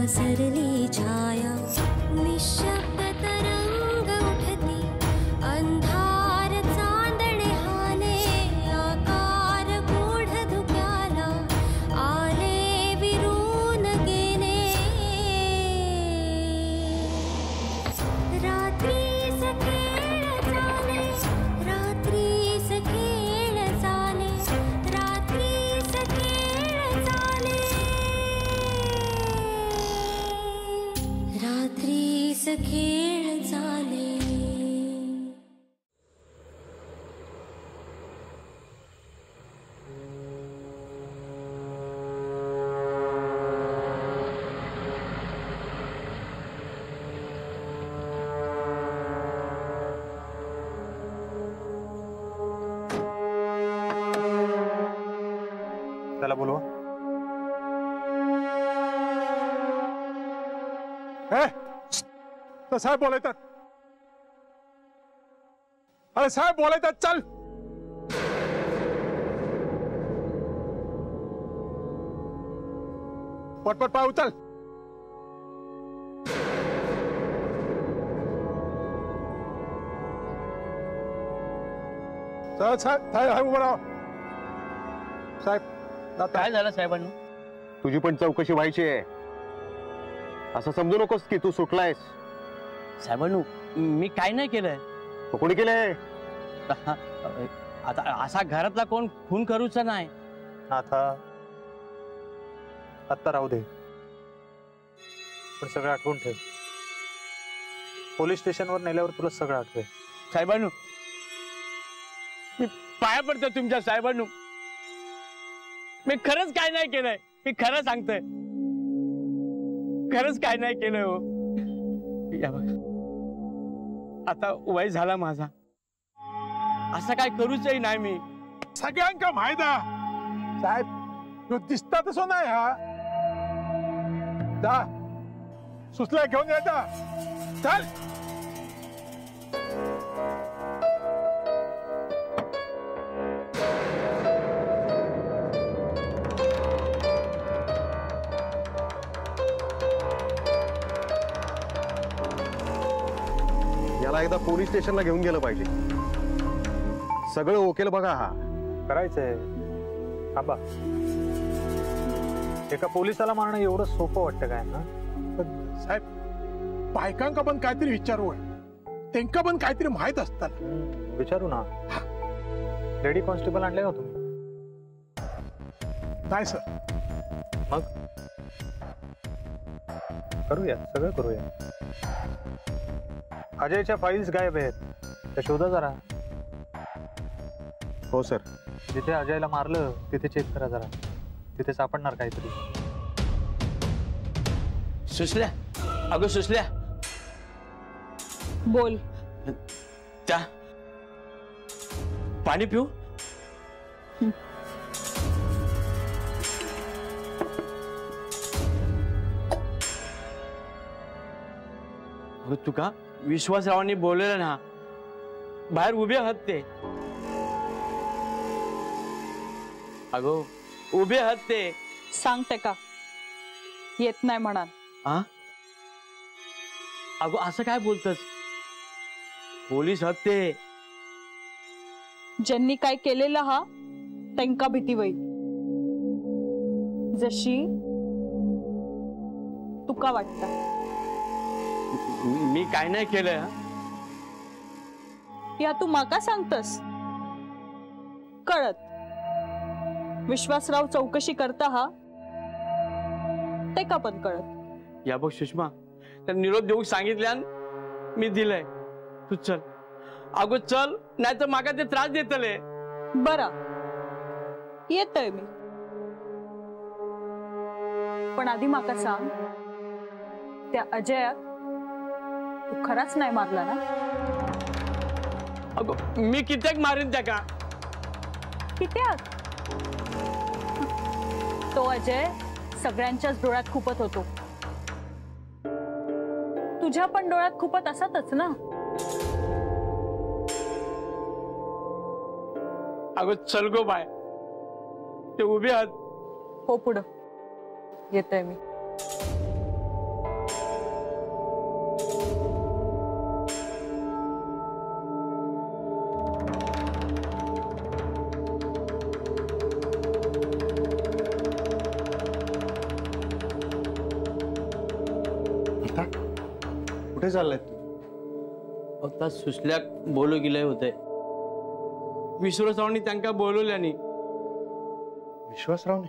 पसरली छाया निशब्द तरंग उठती अंधार चांदणे हाले आकार गूढ धुक्याला आले विरून गेले रात्रीस खेळ चाले रात्रीस खेळ चाले रात्रीस खेळ चाले रात्रीस खेळ चाले त्याला बोलवा. साहेब बोलायतात. अरे साहेब बोलायतात. चल पटपट पाय उचल. साहेब उभं राहा. साहेब काय झालं साहेबांना? तुझी पण चौकशी व्हायची आहे. असं समजू नकोस की तू सुटलायस. साहेबांनो मी काय नाही केलंय. कोणी केलंय? आता असा घरातला कोण खून करूचा नाही. आता राहू दे, पण सगळं आठवून ठेव. पोलीस स्टेशनवर नेल्यावर तुला सगळं आठवेल. साहेबांनो मी पाया पडतो तुमच्या. साहेबांनो मी खरंच काय नाही केलंय. मी खरं सांगतोय, खरंच काय नाही केलंय. हो आता वय झाला माझा, असं काय करूचही नाही मी. सगळ्यांका माहित आहे साहेब, तो दिसता तसं नाही. हा जा सुचला घेऊन यायचा. चल याला एकदा पोलीस स्टेशनला घेऊन गेलं पाहिजे. सगळं ओकेल बघा. हा करायचंय. थांबा, एका पोलिसाला मारणं एवढं सोपं वाटतं काय ना? साहेब बायकांका पण काहीतरी विचारू आहे. त्यांना पण काहीतरी माहित असतात. विचारू ना. लेडी कॉन्स्टेबल आणले का तुम्ही? नाही सर. मग करूया, सगळं करूया. अजयच्या फाईल्स गायब आहेत, त्या शोधा जरा. हो सर. जिथे अजयला मारलं तिथे चेक करा जरा. तिथे सापडणार काहीतरी. सुसल्या, अगं सुसल्या, बोल. त्या पाणी पिऊ. तुका विश्वासरावांनी बोललेलं ना, बाहेर उभे आहात ते. अगो उभे आहात ते. सांगते का येत नाही म्हणाल. अगो असं काय बोलतस? पोलीस आहात ते. ज्यांनी काय केलेलं हा त्यांका भीती वय. जशी तुका वाटतं. मी काय नाही केलं. या तू माका सांगतस कळत. विश्वासराव चौकशी करता हा ते का पण कळत. या बघ सुषमा, त्या निरोप देऊ सांगितल्या मी दिलंय. तू चल. अगो चल, नाही तर मागा ते त्रास देतले. बरा येतय मी, पण आधी माका सांग, त्या अजयात तू खराच नाही मारला ना? अगो मी कित्याक मारीन त्या का? कित्याक? तो अजय सगळ्यांच्याच डोळ्यात खुपत होतो. तुझ्या पण डोळ्यात खुपत असतच ना? अगो चल गो बाय, ते उभे आहात. हो पुढं येतोय मी. कुठे चाललाय तू? आता सुसल्याक बोलू गेले होते. विश्वासरावनी त्यांना बोलवल्यानी. विश्वासरावने?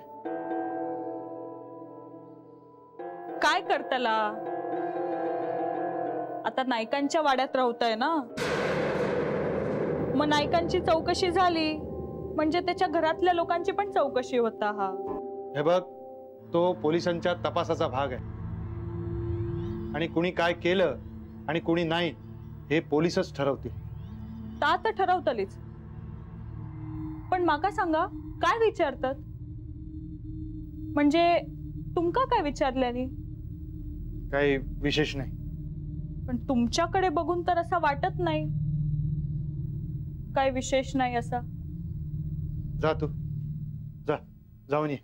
काय करताला? आता नायकांच्या वाड्यात राहताय ना, मग नायकांची चौकशी झाली म्हणजे त्याच्या घरातल्या लोकांची पण चौकशी होता. हा हे बघ, तो पोलिसांच्या तपासाचा भाग आहे आणि कुणी काय केलं आणि कुणी नाही हे पोलीसच ठरवतील. ता तर ठरवतलीच, पण माका सांगा काय विचारतात? म्हणजे तुमका काय विचारल्यानी? काही विशेष नाही. पण तुमच्याकडे बघून तर असं वाटत नाही काय विशेष नाही असा. जा तू, जा जाऊन ये.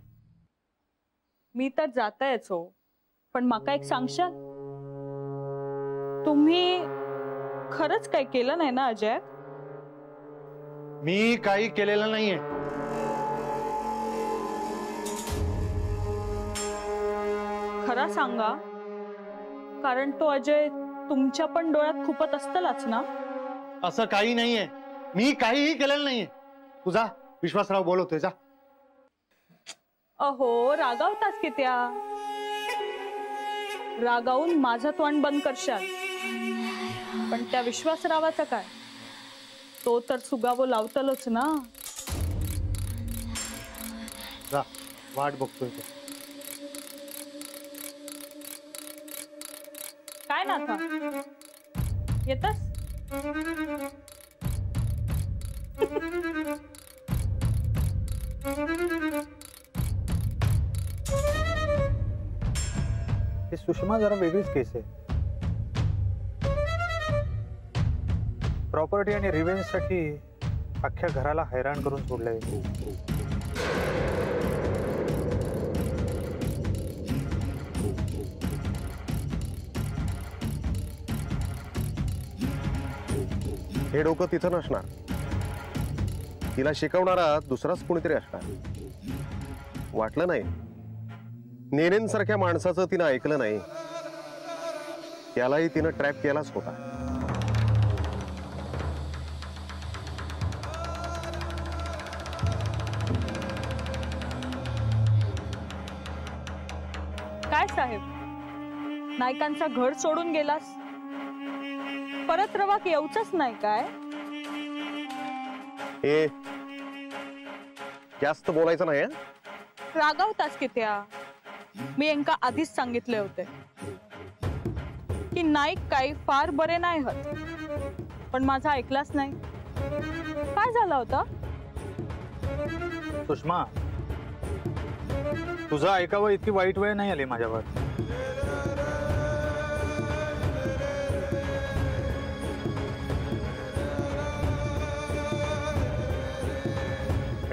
मी तर जातायच हो, पण माका एक सांगशाल? तुम्ही खरंच काय केलं नाही ना अजय? मी काही केलेलं नाहीये. खरा सांगा, कारण तो अजय तुमच्या पण डोळ्यात खूपच असतलाच ना. असं काही नाहीये, मी काहीही केलेलं नाहीये. तू जा, विश्वासराव बोलवतोय, जा. अहो रागावताच की त्या. रागावून माझं तोंड बंद करशाल, पण त्या विश्वासरावाचा काय? तो तर सुगावो लावतलोच ना. जा, वाट बघतोय तो. काय ना आता येतस? ही सुषमा जरा वेगळीच केस आहे. प्रॉपर्टी आणि रिव्हेंज साठी अख्ख्या घराला हैराण करून सोडलंय. हे डोकं तिथं नसणार. तिला शिकवणारा दुसराच कोणीतरी असणार. वाटलं नाही नेनेंसारख्या माणसाचं तिनं ऐकलं नाही. त्यालाही तिनं ट्रॅप केलाच होता. काय साहेब, नायकांचा घर सोडून गेलास, परत रवाक येऊच नाही काय? हे जास्त बोलायचं नाही. रागावताच की त्या. मी यांका आधीच सांगितले होते की नाईक काही फार बरे नाही होत, पण माझा ऐकलाच नाही. काय झालं होतं? सुषमा, तुझं ऐकावं इतकी वाईट वेळ नाही आली माझ्यावर.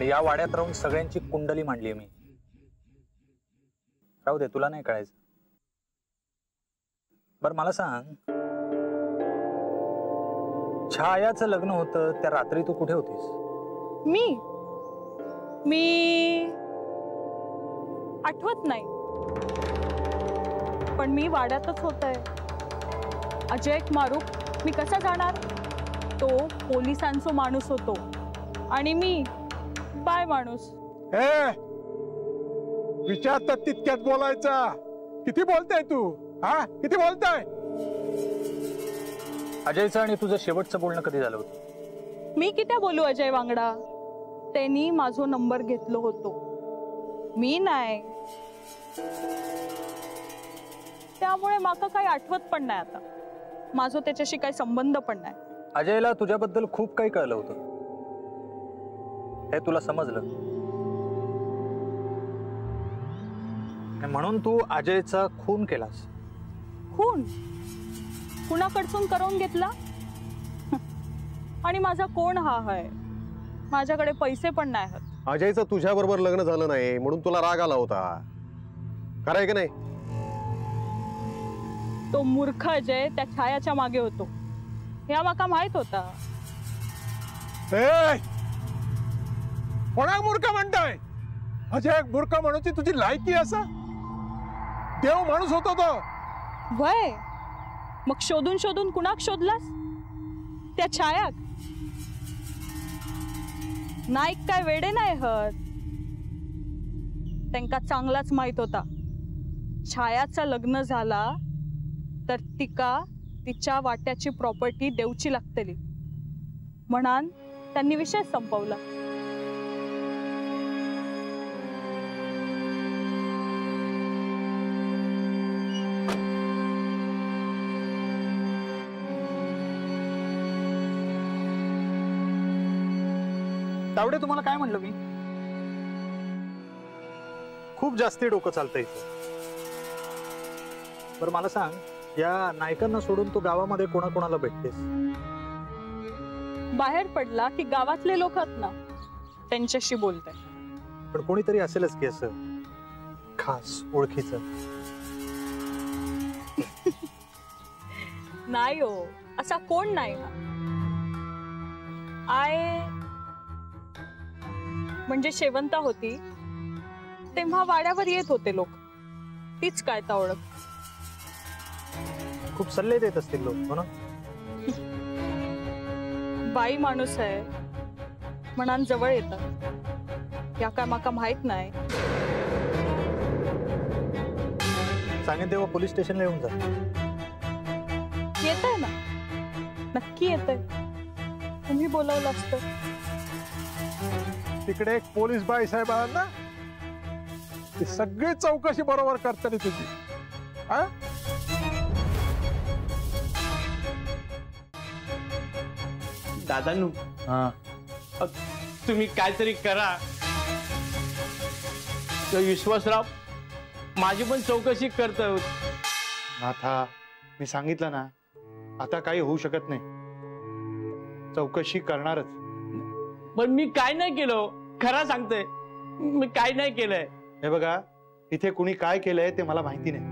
या वाड्यात राहून सगळ्यांची कुंडली मांडली मी. राहू दे, तुला नाही कळायचं. बर मला सांग, छायाचं लग्न होतं त्या रात्री तू कुठे होतीस? मी आठवत नाही, पण मी वाड्यातच होतय. अजय मारूक मी कसा जाणार? तो पोलिसांचा माणूस होतो आणि मी बाय माणूस. विचारतात तितक्यात बोलायचा. किती बोलताय तू? हा, किती बोलताय? अजयचं आणि तुझं शेवटचं बोलणं कधी झालं होतं? मी किती बोलू अजय वांगडा? त्यांनी माझा नंबर घेतलो होतो, मी नाही. त्यामुळे माका काही आठवत पण नाही आता. माझा त्याच्याशी काही संबंध पण नाही. अजयला तुझ्याबद्दल खूप काही कळलं होतं, हे तुला समजलं, म्हणून तू अजयचा खून केलास. खून कुणाकडसून करून घेतला? आणि माझा कोण हा आहे? माझ्याकडे पैसे पण नाही आहेत. अजयचं तुझ्या बरोबर लग्न झालं नाही म्हणून तुला राग आला होता, खरंय की नाही? तो मूर्ख अजय त्या छायाच्या मागे होतो, या माका माहित होता. कोणा मूर्ख म्हणताय? अजय मूर्ख म्हणूची तुझी लायकी असा? देव माणूस होतो तो. वय मग शोधून शोधून कुणाक शोधलास? त्या छायाक? नाईक काय वेडे नाही हत. त्यांका चांगलाच माहित होता छायाचं लग्न झाला तर तिका तिच्या वाट्याची प्रॉपर्टी देऊची लागतली म्हणान त्यांनी विषय संपवला. तावडे, तुम्हाला काय म्हणलं मी? खूप जास्ती डोकं चालतंय इथं. बरं मला सांग, या नायकांना सोडून तू गावामध्ये कोणाकोणाला भेटतेस? बाहेर पडला की गावातले लोक आहेत ना, त्यांच्याशी बोलते. पण कोणीतरी असेलच की असं खास ओळखीचं. नाही हो, असा कोण नाही हा. म्हणजे शेवंता होती तेव्हा वाड्यावर येत होते लोक, तीच काय ता ओळख. खूप सल्ले देत असतील लोक, हो ना? बाई माणूस आहे म्हणान जवळ येतात, या काय माका माहित नाही. सांगेन तेव्हा पोलीस स्टेशनला येऊन जा. येत आहे ना, नक्की येत आहे. तुम्ही बोलावलं असतं. तिकडे एक पोलीस बाई साहेब आहेत ना, ती सगळी चौकशी बरोबर करते तुझी. हा? दादानू, तुम्ही काहीतरी करा. तो विश्वासराव माझी पण चौकशी करतो. नाथा, मी सांगितलं ना, आता काही होऊ शकत नाही. चौकशी करणारच. पण मी काय नाही केलं, खरं सांगते, मी काय नाही केलंय. हे बघा, इथे कुणी काय केलंय ते मला माहिती नाही.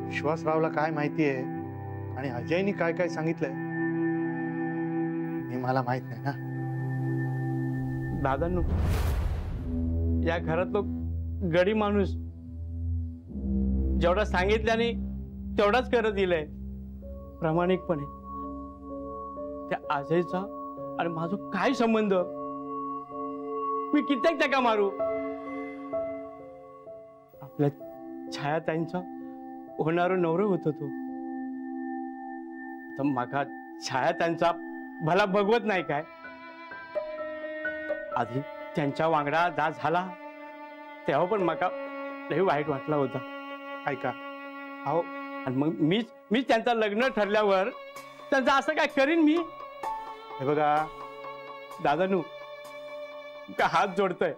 विश्वासरावला काय माहिती आहे आणि अजयनी काय काय सांगितलंय हे मला माहित नाही ना. दादांनो, या घरातलो गडी माणूस जेवढा सांगितल्याने तेवढाच करत दिलंय प्रामाणिकपणे. त्या अजयचा आणि माझा काय संबंध? मी कित्येक त्याका मारू? आपल्या छायाताईंचा होणारा नवरा होता तो. तर माका छायाताईंचा भला बघवत नाही काय? आधी त्यांच्या वांगडा जा झाला तेव्हा पण माका लई वाईट वाटला होता. ऐका, अहो, आणि मग मीच त्यांचं लग्न ठरल्यावर त्यांचं असं काय करीन मी? हे बघा दादानू, का हात जोडतोय,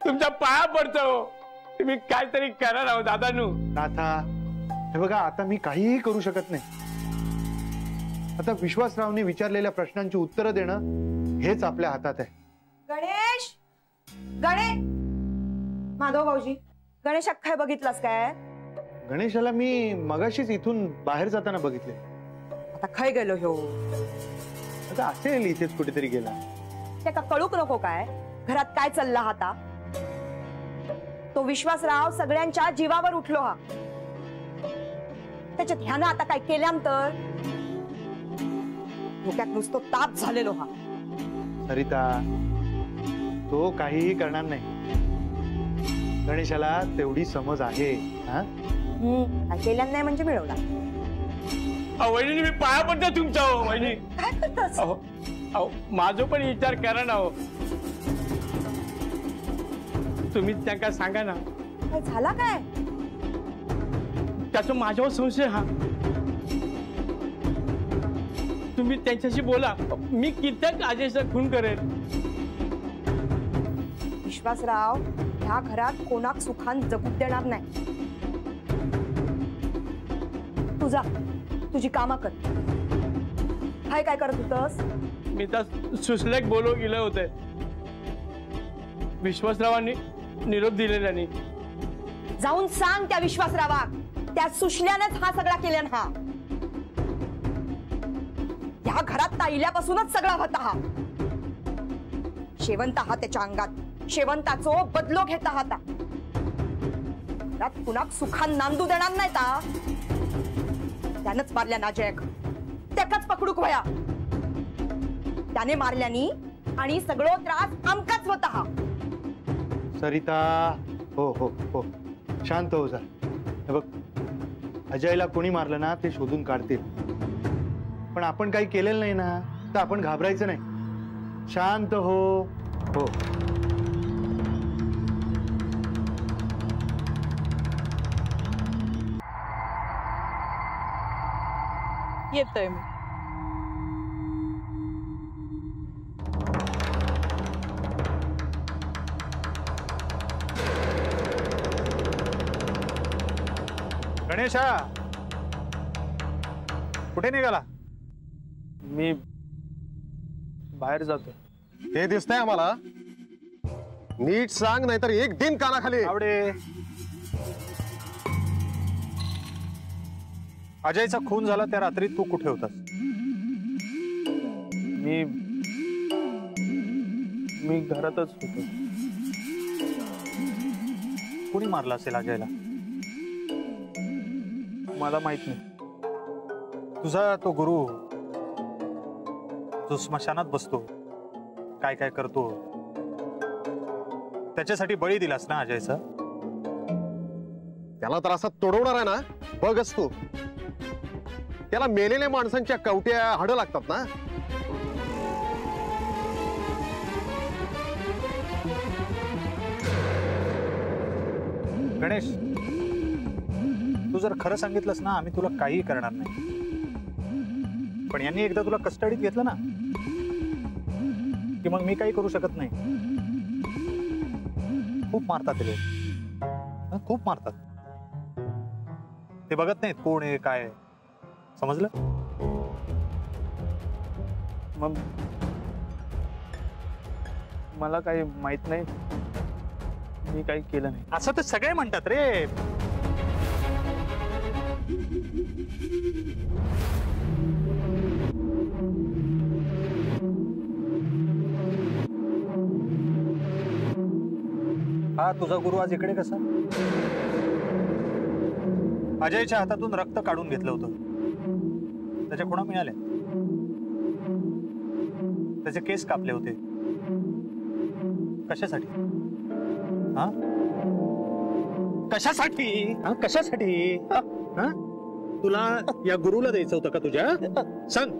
तुमच्या पाया पडतो. तुम्ही काहीतरी करा राव दादानू. नाथा, हे बघा, आता मी काहीही करू शकत नाही. आता विश्वासरावने विचारलेल्या प्रश्नांची उत्तरं देणं हेच आपल्या हातात आहे. गणेश, गणेश, माधव भाऊजी, गणेश अख्खाय बघितलास काय? गणेशाला मी मगाशीच इथून बाहेर जाताना बघितले. आता खय गेलो ह्यो? आता असेल इथेच कुठेतरी गेला. त्याका कळूक नको काय घरात काय चालला आता? तो विश्वासराव सगळ्यांच्या जीवावर उठलो हा. त्याच्यात ह्यानं आता काय केल्यानंतर डोक्यात नुसतं ताप झालेलो हा. सरिता, तो काहीही करणार नाही. गणेशाला तेवढी समज आहे. काय केल्यानं नाही म्हणजे मिळवला. वहिनी, मी पाया पडतो तुमच्या. वहिनी, काय करतोस? अहो, माझं पण विचार करा ना. हो, तुम्हीच त्यांना सांगा ना. काय झाला काय? त्याचा माझ्यावर संशय हा. तुम्ही त्यांच्याशी बोला. मी कित्येक अजयचा खून करेल. विश्वासराव ह्या घरात कोणाक सुखान जगू देणार नाही. तुझा तुझी कामं कर. काय करत होतस? मी तर सुसलेक बोलू गेले होते. विश्वासरावांनी निरोप दिलेल्यानी. जाऊन सांग त्या विश्वासरावाक, त्या सुशल्यानेच हा सगळा केल्यान. हा या घरात ताईल्यापासूनच सगळा होता हा. शेवंत हा त्याच्या अंगात, शेवंताचो बदलो घेता हाता. घरात कुणाक सुखान नांदू देणार नाही ता. त्यानंच मारल्या नाजयक, त्याकाच पकडूक वया. त्याने मारल्यानी आणि सगळं त्रास आमकाच होता. हा सरिता, हो हो हो, शांत हो जा. हे बघ, अजयला कोणी मारलं ना ते शोधून काढतील, पण आपण काही केलेलं नाही ना, तर आपण घाबरायचं नाही. शांत हो. हो, येतोय मी. गणेशा, कुठे निघाला? मी बाहेर जातोय. हे दिसतंय आम्हाला. नीट सांग, नाहीतर एक दिन कानाखाली. आवडे, अजयचा खून झाला त्या रात्री तू कुठे होतास? मी घरातच होतो. कुणी मारला असेल अजयला? मला माहित नाही. तुझा तो गुरु जो स्मशानात बसतो, काय काय करतो, त्याच्यासाठी बळी दिलास ना अजयचा? त्याला तर असा तोडवणार आहे ना, बघच तू. त्याला मेलेल्या माणसांच्या कवट्या हाडं लागतात ना. गणेश, तू जर खरं सांगितलंस ना, आम्ही तुला काहीही करणार नाही. पण यांनी एकदा तुला कस्टडीत घेतलं ना, की मग मी काही करू शकत नाही. खूप मारतात ते लोक, खूप मारतात. ते बघत नाहीत कोण आहे काय. समजलं? मग मला काही माहित नाही, मी काही केलं नाही. असं तर सगळे म्हणतात रे. हा तुझा गुरु आज इकडे कसा? अजयच्या हातातून रक्त काढून घेतलं होतं. त्याच्या खुणा मिळाल्या, त्याचे केस कापले होते. कशासाठी? हा, कशासाठी? हा, कशासाठी? हा, तुला या गुरुला द्यायचं होतं का तुझ्या? सांग.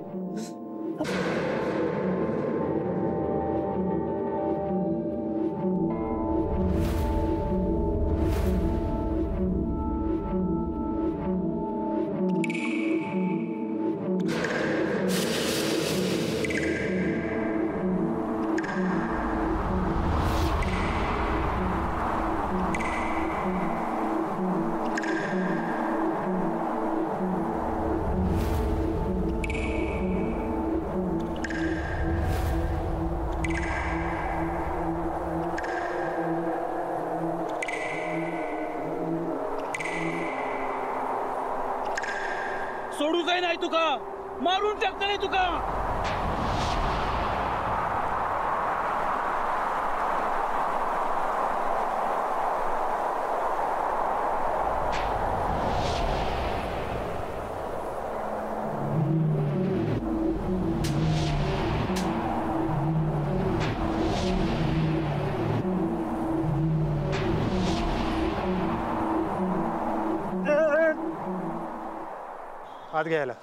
सोडूच नाही तुका, मारून टाकता नाही तुका. आत घ्यायला.